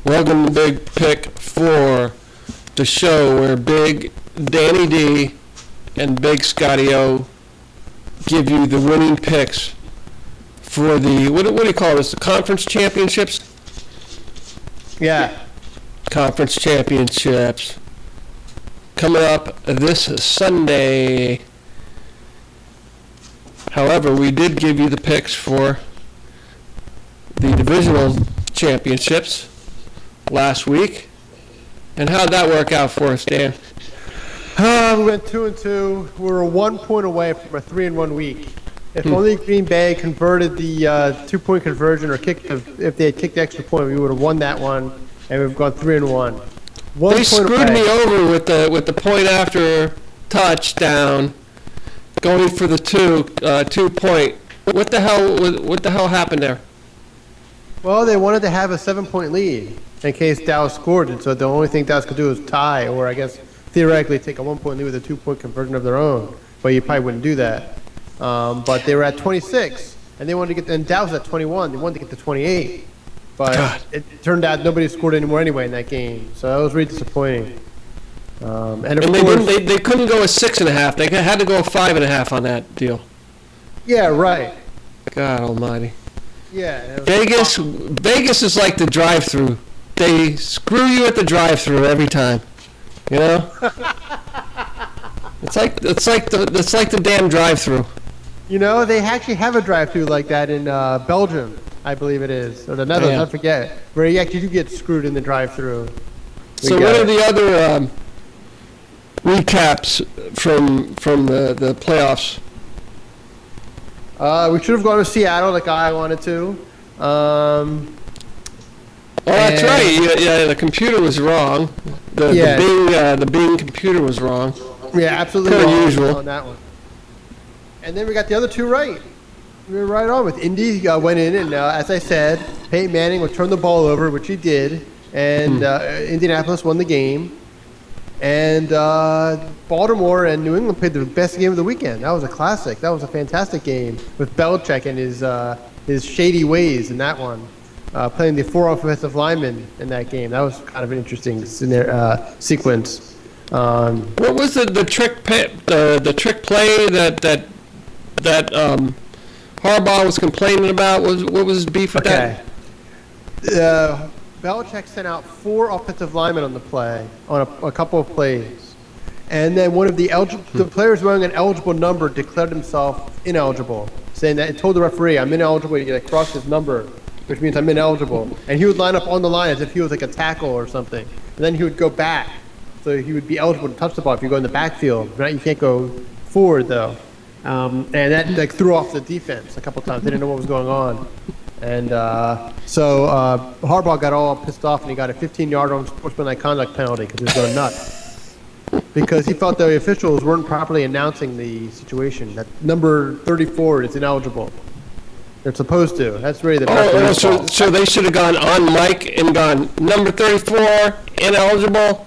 Welcome to Big Pick 4, the show where Big Danny D and Big Scotty O give you the winning picks for the, what do you call this, the conference championships? Yeah. Conference championships. Coming up this Sunday. However, we did give you the picks for the divisional championships last week. And how'd that work out for us, Dan? We went 2-2. We were 1 point away from a 3-1 week. If only Green Bay converted the 2-point conversion or if they had kicked the extra point, we would have won that one, and we've gone 3-1. They screwed me over with the point after touchdown, going for the 2 point. What the hell happened there? Well, they wanted to have a 7-point lead in case Dallas scored it, so the only thing Dallas could do is tie, or I guess theoretically take a 1-point lead with a 2-point conversion of their own. But you probably wouldn't do that. But they were at 26, and they wanted to get. And Dallas was at 21. They wanted to get to 28, but God. It turned out nobody scored anymore anyway in that game. So that was really disappointing. And they couldn't go a 6.5. They had to go a 5.5 on that deal. Yeah, right. God Almighty. Yeah. Vegas is like the drive-through. They screw you at the drive-through every time. You know? It's like the damn drive-through. You know, they actually have a drive-through like that in Belgium, I believe it is, or the Netherlands. Yeah. I forget, where you actually do get screwed in the drive-through. So what are the other recaps from the playoffs? We should have gone to Seattle like I wanted to. Oh, that's right. Yeah, the computer was wrong. The Bing computer was wrong. Yeah, absolutely Per wrong usual. on that one. And then we got the other two right. We were right on with Indy. Went in, and as I said, Peyton Manning would turn the ball over, which he did, and Indianapolis won the game. And Baltimore and New England played the best game of the weekend. That was a classic. That was a fantastic game with Belichick and his shady ways in that one. Playing the 4 offensive linemen in that game. That was kind of an interesting sequence. What was the trick play that Harbaugh was complaining about? What was his beef with that? Belichick sent out 4 offensive linemen on the play on a couple of plays, and then one of the players wearing an eligible number declared himself ineligible, saying that it told the referee, "I'm ineligible." He crossed his number, which means I'm ineligible. And he would line up on the line as if he was like a tackle or something, and then he would go back. So he would be eligible to touch the ball if you go in the backfield. Right? You can't go forward, though. And that threw off the defense a couple times. They didn't know what was going on. And so Harbaugh got all pissed off, and he got a 15-yard unsportsmanlike conduct penalty because he was going nuts. Because he felt the officials weren't properly announcing the situation. That number 34 is ineligible. They're supposed to. That's really the So they should have gone on mic and gone, number 34, ineligible?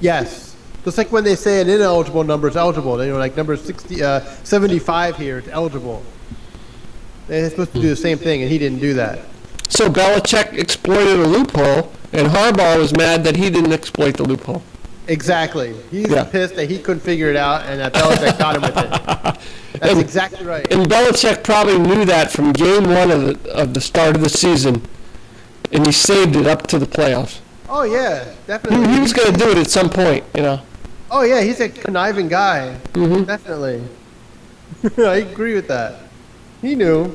Yes. Just like when they say an ineligible number is eligible. Like number 75 here is eligible. They're supposed to do the same thing, and he didn't do that. So Belichick exploited a loophole, and Harbaugh was mad that he didn't exploit the loophole. Exactly. He's pissed that he couldn't figure it out, and that Belichick got him with it. That's exactly right. And Belichick probably knew that from game 1 of the start of the season, and he saved it up to the playoffs. Oh, yeah, definitely. He was going to do it at some point, you know. Oh, yeah, he's a conniving guy. Mm-hmm. Definitely. I agree with that. He knew.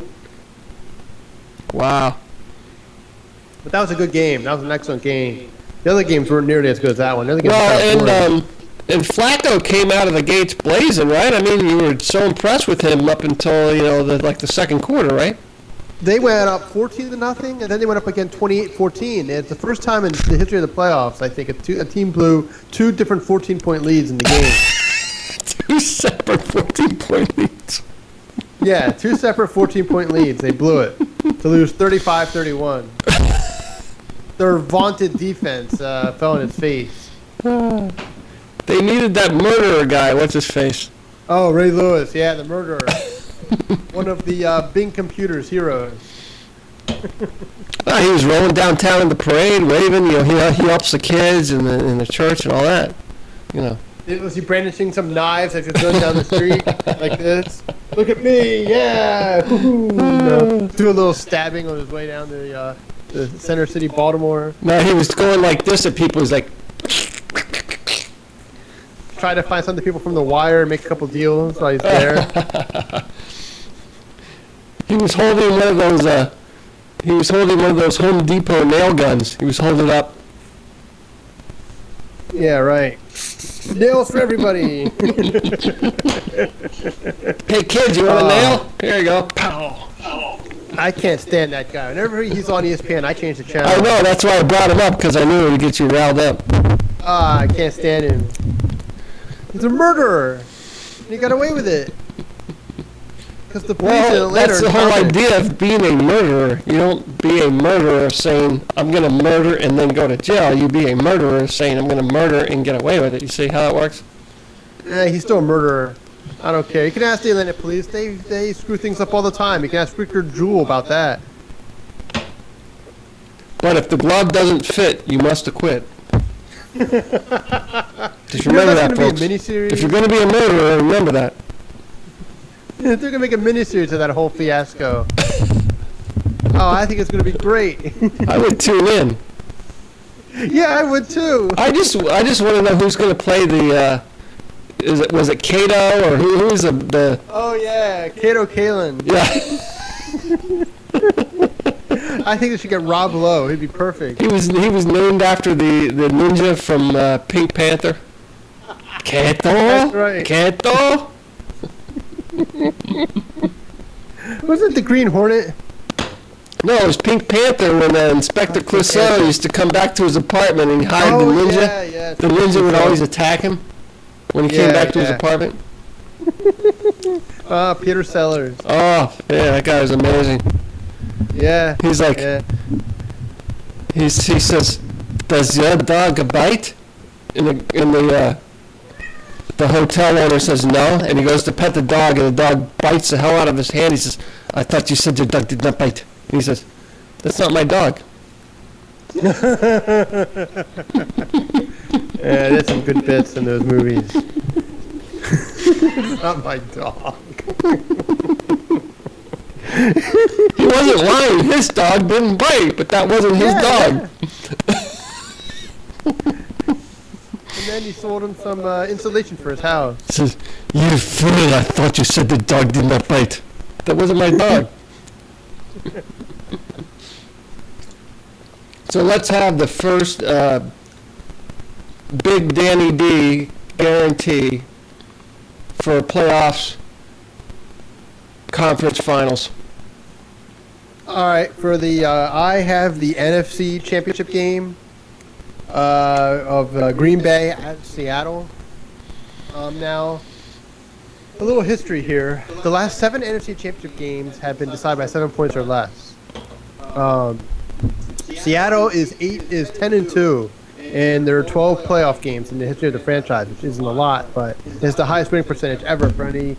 Wow. But that was a good game. That was an excellent game. The other games weren't nearly as good as that one. And Flacco came out of the gates blazing, right? I mean, you were so impressed with him up until, the second quarter, right? They went up 14-0, and then they went up again 28-14. It's the first time in the history of the playoffs, I think, a team blew 2 different 14-point leads in the game. 2 separate 14-point leads. Yeah, 2 separate 14-point leads. They blew it to lose 35-31. Their vaunted defense fell on its face. They needed that murderer guy. What's his face? Oh, Ray Lewis. Yeah, the murderer. One of the Bing Computers heroes. He was rolling downtown in the parade, waving. He helps the kids in the church and all that. Was he brandishing some knives as he was going down the street like this? Look at me, yeah! Do a little stabbing on his way down the center city, Baltimore. No, he was going like this at people. He's like, Try to find some of the people from The Wire and make a couple deals while he's there. he was holding one of those. He was holding one of those Home Depot nail guns. He was holding it up. Yeah, right. Nails for everybody. Hey kids, you want a nail? Here you go. Pow. I can't stand that guy. Whenever he's on ESPN, I change the channel. I know. That's why I brought him up, because I knew it would get you riled up. I can't stand him. He's a murderer. And he got away with it. Because the police in Atlanta that's the whole idea of being a murderer. You don't be a murderer saying, I'm going to murder and then go to jail. You be a murderer saying, I'm going to murder and get away with it. You see how that works? He's still a murderer. I don't care. You can ask the Atlanta police. They screw things up all the time. You can ask Richard Jewell about that. But if the glove doesn't fit, you must acquit. Just remember that, folks. If you're going to be a murderer, remember that. They're going to make a miniseries of that whole fiasco. Oh, I think it's going to be great. I would tune in. Yeah, I would too. I just want to know who's going to play the. Was it Kato or who's the? Oh yeah, Kato Kalin. Yeah. I think they should get Rob Lowe. He'd be perfect. He was named after the ninja from Pink Panther. Kato. That's right. Kato. Wasn't it the Green Hornet? No, it was Pink Panther when Inspector Clouseau used to come back to his apartment and hide the ninja. Yeah. The ninja would always attack him when he came back to his apartment. Peter Sellers. Oh, yeah, that guy was amazing. Yeah. He's like, he says, "Does your dog bite?" The hotel owner says no, and he goes to pet the dog, and the dog bites the hell out of his hand. He says, "I thought you said your dog did not bite." And he says, "That's not my dog." Yeah, there's some good bits in those movies. It's not my dog. He wasn't lying. His dog didn't bite, but that wasn't his dog. And then he sold him some insulation for his house. He says, "You fool, I thought you said the dog did not bite. That wasn't my dog." So let's have the first Big Danny D guarantee for playoffs conference finals. All right, for the I have the NFC Championship game of Green Bay at Seattle. Now, a little history here. The last 7 NFC Championship games have been decided by 7 points or less. Seattle is 10-2, and there are 12 playoff games in the history of the franchise, which isn't a lot, but it's the highest winning percentage ever for any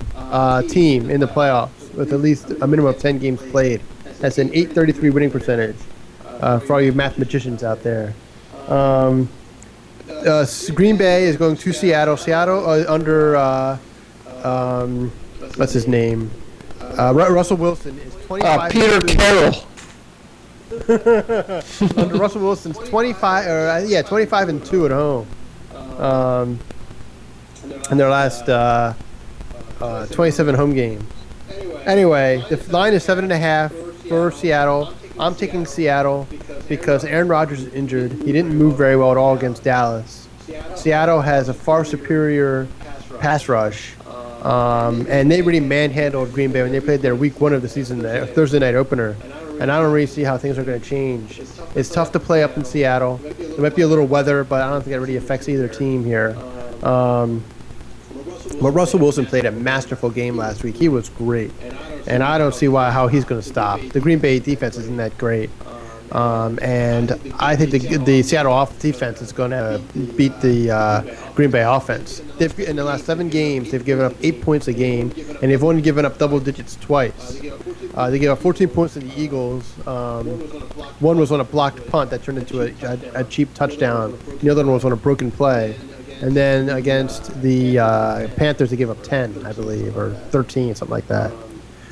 team in the playoffs, with at least a minimum of 10 games played. That's an .833 winning percentage for all you mathematicians out there. Green Bay is going to Seattle. Seattle under what's his name? Russell Wilson is 25. Peter Carroll. Under Russell Wilson's 25-2 at home. In their last 27 home games. Anyway, the line is 7.5 for Seattle. I'm taking Seattle because Aaron Rodgers is injured. He didn't move very well at all against Dallas. Seattle has a far superior pass rush, and they really manhandled Green Bay when they played their Week 1 of the season, Thursday night opener. And I don't really see how things are going to change. It's tough to play up in Seattle. There might be a little weather, but I don't think it really affects either team here. But Russell Wilson played a masterful game last week. He was great. And I don't see how he's going to stop. The Green Bay defense isn't that great. And I think the Seattle defense is going to beat the Green Bay offense. In the last 7 games, they've given up 8 points a game, and they've only given up double digits twice. They gave up 14 points to the Eagles. One was on a blocked punt that turned into a cheap touchdown. The other one was on a broken play. And then against the Panthers, they gave up 10, I believe, or 13, something like that.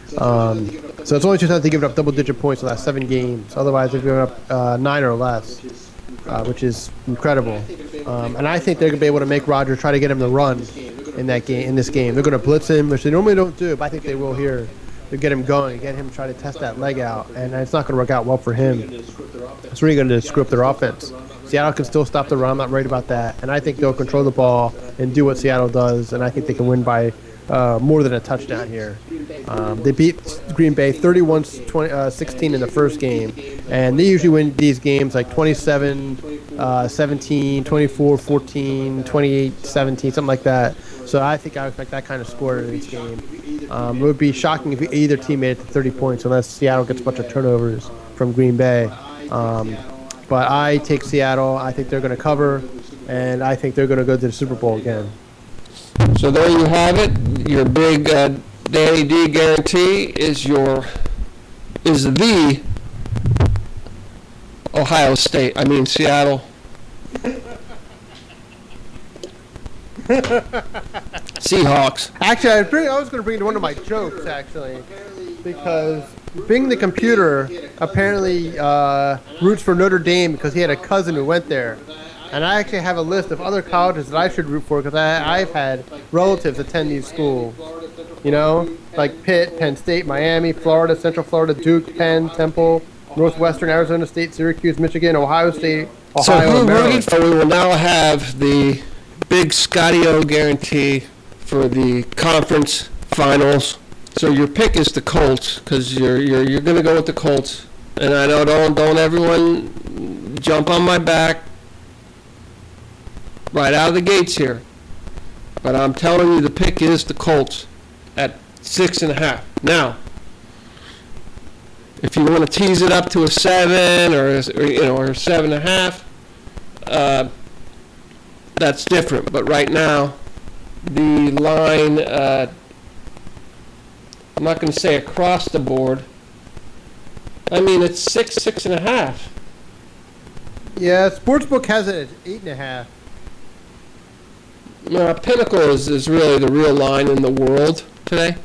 So it's only 2 times they given up double-digit points in the last 7 games. Otherwise, they've given up 9 or less, which is incredible. And I think they're going to be able to make Rodgers try to get him to run in this game. They're going to blitz him, which they normally don't do, but I think they will here. To get him going, get him try to test that leg out, and it's not going to work out well for him. It's really going to screw up their offense. Seattle can still stop the run. I'm not worried about that, and I think they'll control the ball and do what Seattle does, and I think they can win by more than a touchdown here. They beat Green Bay 31-16 in the first game, and they usually win these games like 27-17, 24-14, 28-17, something like that. So I think I would expect that kind of score in this game. It would be shocking if either team made it to 30 points unless Seattle gets a bunch of turnovers from Green Bay. But I take Seattle. I think they're going to cover, and I think they're going to go to the Super Bowl again. So there you have it. Your big Danny D guarantee is the Seattle. Seahawks. Actually, I was going to bring it to one of my jokes, actually, because Bing the computer apparently roots for Notre Dame because he had a cousin who went there. And I actually have a list of other colleges that I should root for because I've had relatives attend these schools. You know, like Pitt, Penn State, Miami, Florida, Central Florida, Duke, Penn, Temple, Northwestern, Arizona State, Syracuse, Michigan, Ohio State, Ohio, and Maryland. So we will now have the big Scotty-O guarantee for the conference finals. So your pick is the Colts because you're going to go with the Colts. And I know don't everyone jump on my back right out of the gates here. But I'm telling you the pick is the Colts at 6.5. Now, if you want to tease it up to a 7 or 7.5, that's different. But right now, the line, I'm not going to say across the board. I mean, it's 6.5. Yeah, Sportsbook has it at 8.5. Pinnacle is really the real line in the world today.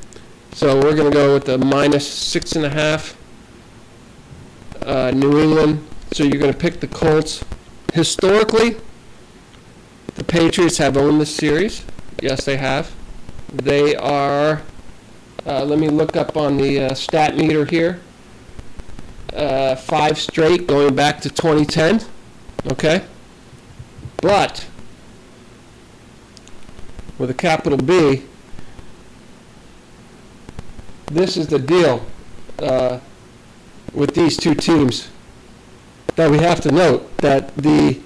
So we're going to go with the minus 6.5. New England. So you're going to pick the Colts. Historically, the Patriots have owned this series. Yes, they have. They are, let me look up on the stat meter here. 5 straight going back to 2010. Okay? But, with a capital B, this is the deal with these two teams that we have to note that the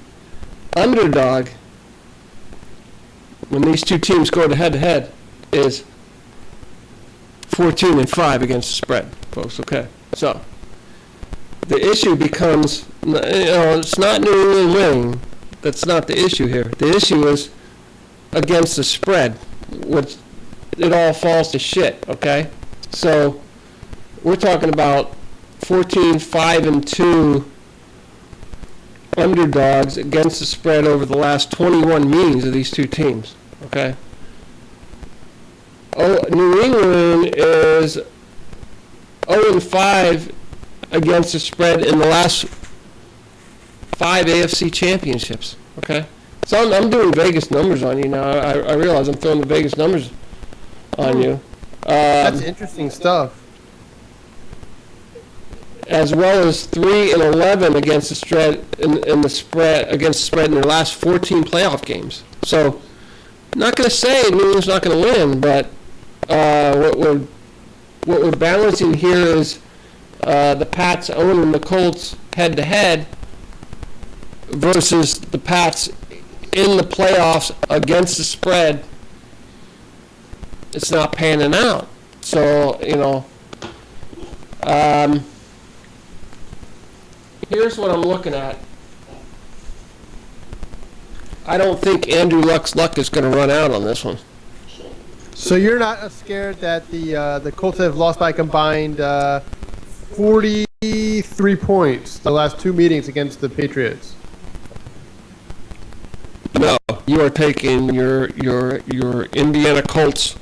underdog, when these two teams go head-to-head, is 14-5 against the spread, folks. Okay, so the issue becomes, it's not New England winning. That's not the issue here. The issue is against the spread, which it all falls to shit. Okay, so we're talking about 14-5-2 underdogs against the spread over the last 21 meetings of these two teams. Okay. New England is 0-5 against the spread in the last 5 AFC championships. Okay. So I'm doing Vegas numbers on you now. I realize I'm throwing the Vegas numbers on you. That's interesting stuff. As well as 3-11 against the spread in the spread against the spread in their last 14 playoff games. So, not going to say New England's not going to win, but what we're balancing here is the Pats owning the Colts head to head versus the Pats in the playoffs against the spread. It's not panning out. So Here's what I'm looking at. I don't think Andrew Luck's luck is going to run out on this one. So you're not scared that the Colts have lost by combined 43 points the last two meetings against the Patriots? No, you are taking your Indiana Colts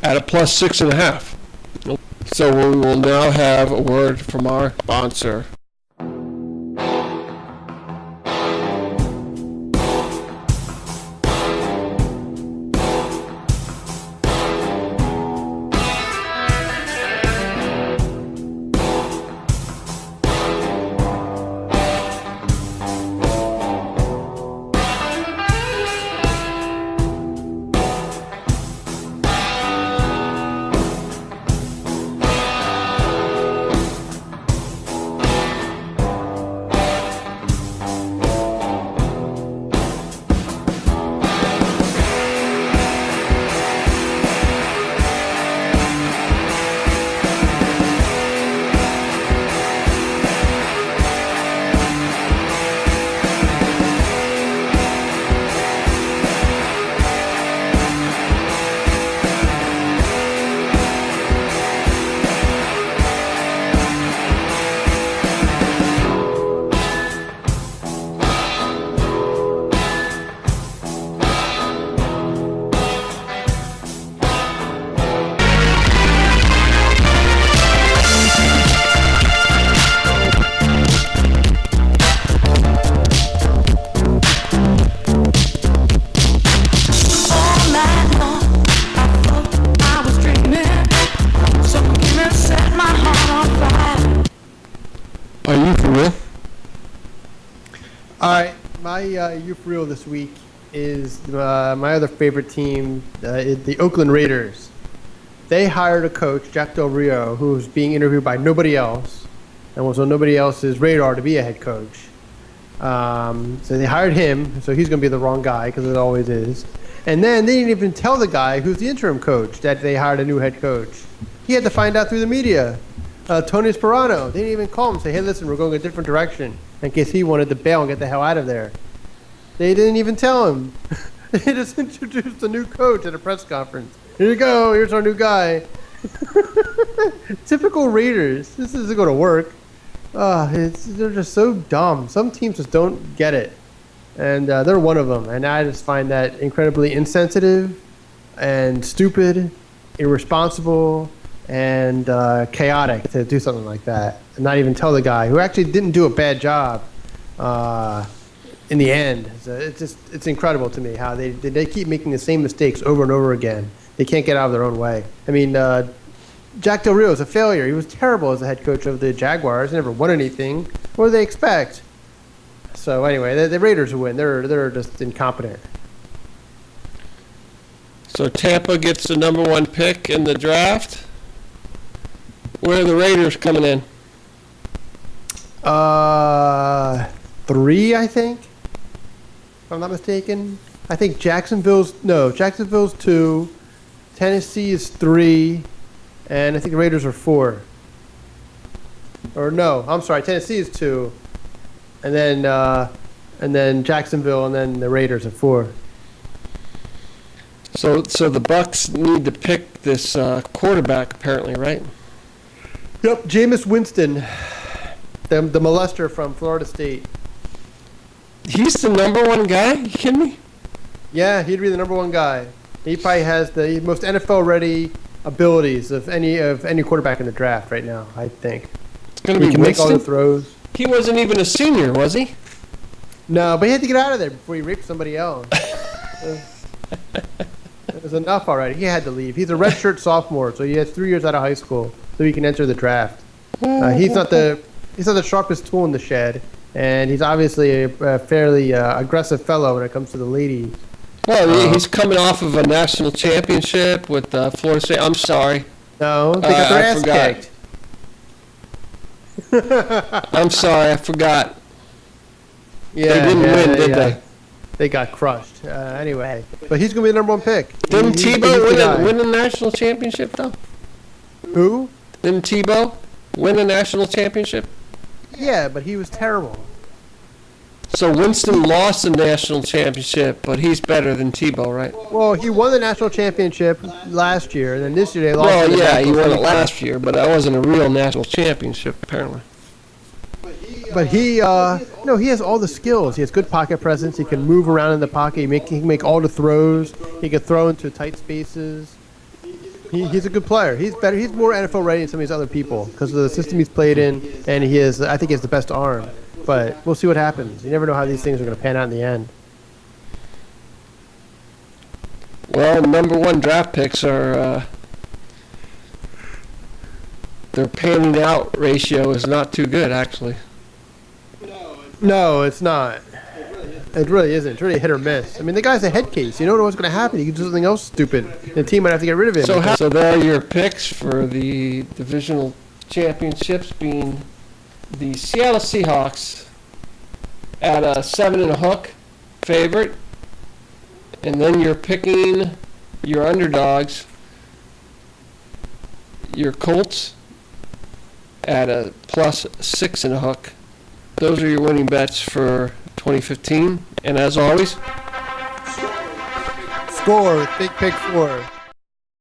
at a plus 6.5. So we will now have a word from our sponsor. Are you for real? All right, my you for real this week is my other favorite team, the Oakland Raiders. They hired a coach, Jack Del Rio, who was being interviewed by nobody else and was on nobody else's radar to be a head coach. So they hired him, so he's going to be the wrong guy because it always is. And then they didn't even tell the guy who's the interim coach that they hired a new head coach. He had to find out through the media. Tony Sperano, they didn't even call him and say, hey, listen, we're going a different direction, in case he wanted to bail and get the hell out of there. They didn't even tell him. They just introduced a new coach at a press conference. Here you go, here's our new guy. Typical Raiders. This isn't going to work. They're just so dumb. Some teams just don't get it. And they're one of them. And I just find that incredibly insensitive and stupid, irresponsible, and chaotic to do something like that. And not even tell the guy who actually didn't do a bad job in the end. So it's incredible to me how they keep making the same mistakes over and over again. They can't get out of their own way. I mean, Jack Del Rio is a failure. He was terrible as the head coach of the Jaguars. He never won anything. What do they expect? So anyway, the Raiders will win. They're just incompetent. So Tampa gets the number 1 pick in the draft. Where are the Raiders coming in? 3, I think. If I'm not mistaken. I think Jacksonville's 2. Tennessee is 3. And I think the Raiders are 4. Or no, I'm sorry. Tennessee is 2. And then Jacksonville and then the Raiders are 4. So the Bucks need to pick this quarterback, apparently, right? Yep, Jameis Winston, the molester from Florida State. He's the number 1 guy? You kidding me? Yeah, he'd be the number 1 guy. He probably has the most NFL-ready abilities of any quarterback in the draft right now, I think. It's going to be He can make all Winston? the throws. He wasn't even a senior, was he? No, but he had to get out of there before he raped somebody else. It was enough already. He had to leave. He's a redshirt sophomore, so he has 3 years out of high school, so he can enter the draft. He's not the sharpest tool in the shed, and he's obviously a fairly aggressive fellow when it comes to the ladies. Well, he's coming off of a national championship with Florida State. I'm sorry. No, they got their I ass forgot. kicked. I'm sorry, I forgot. Yeah, They didn't win, did they? They got crushed. Anyway, but he's going to be the number 1 pick. Didn't He's the Tebow guy. win a national championship, though? Who? Didn't Tebow? win a national championship? Yeah, but he was terrible. So Winston lost the national championship, but he's better than Tebow, right? Well, he won the national championship last year, and then this year they lost. Well, in the yeah, he national won it semifinal. last year, but that wasn't a real national championship, apparently. But he, no, he has all the skills. He has good pocket presence. He can move around in the pocket. He can make all the throws. He can throw into tight spaces. He's a good player. He's better. He's more NFL ready than some of these other people because of the system he's played in, and I think he has the best arm. But we'll see what happens. You never know how these things are going to pan out in the end. Well, number one draft picks are, their panning out ratio is not too good, actually. No, it's not. It really isn't. It's really hit or miss. I mean, the guy's a head case. You don't know what's going to happen. He can do something else stupid. The team might have to get rid of him. So there are your picks for the divisional championships, being the Seattle Seahawks at a 7.5 favorite, and then you're picking your underdogs, your Colts at a plus 6.5. Those are your winning bets for 2015, and as always, Score with Big Pick 4.